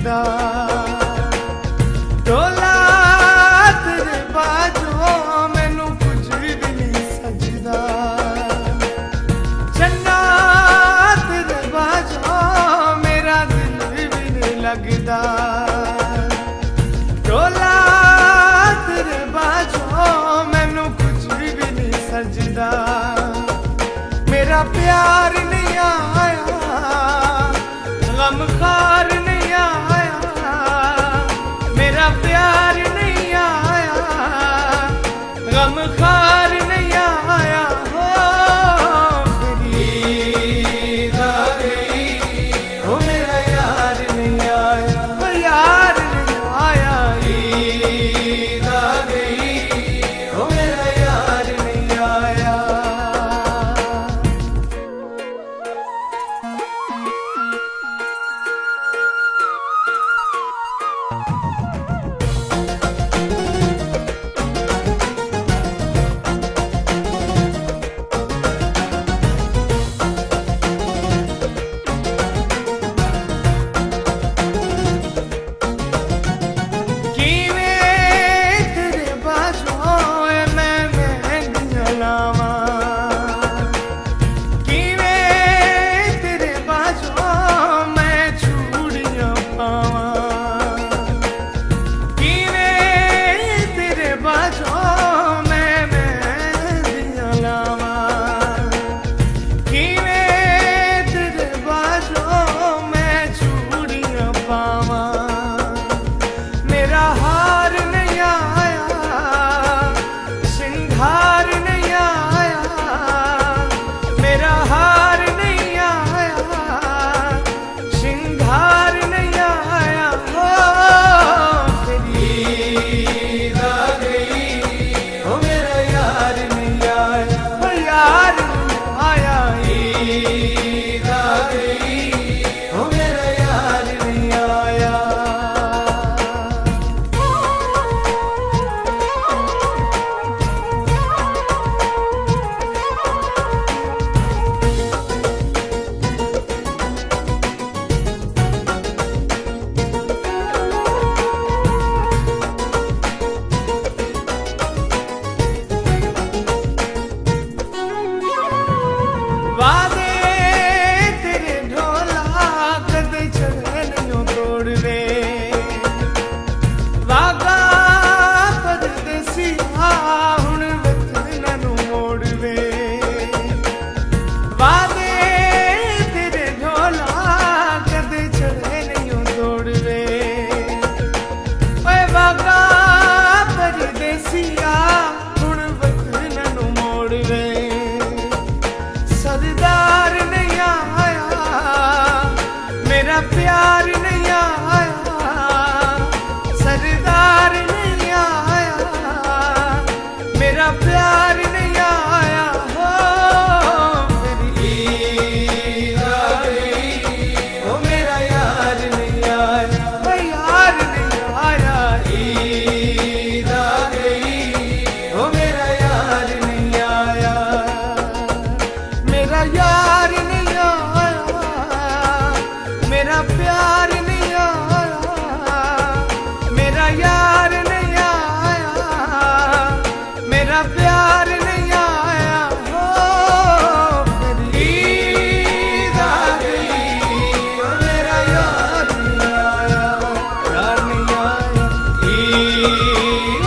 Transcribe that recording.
लगदा। ढोला तेरे बाजो मैनू कुछ भी नहीं सजदा। चन्ना तेरे बाजो मेरा दिल भी नहीं लगदा। ढोला तेरे बाजो मैनू कुछ भी नहीं सजदा। मेरा प्यार नहीं आया, गमखार नहीं आया। मेरा प्यार नहीं आया, गमखार नहीं आया। हो ईद आ गई, हो मेरा यार नहीं आया, हो यार नहीं आया। ईद आ गई, हो मेरा यार नहीं आया। सरदार नहीं आया, मेरा प्यार नहीं आया। सरदार नहीं आया, मेरा प्यार नहीं आया। हो मेरी ईद आ गई, हो मेरा यार नहीं आया, हो यार नहीं आया। ईद आ गई, हो मेरा यार नहीं आया। मेरा यार नहीं आया, मेरा प्यार नहीं आया। मेरा यार नहीं आया, मेरा प्यार नहीं आया। हो मेरी ईद आ गई, हो मेरा यार नहीं आया, यार नहीं आया। ईद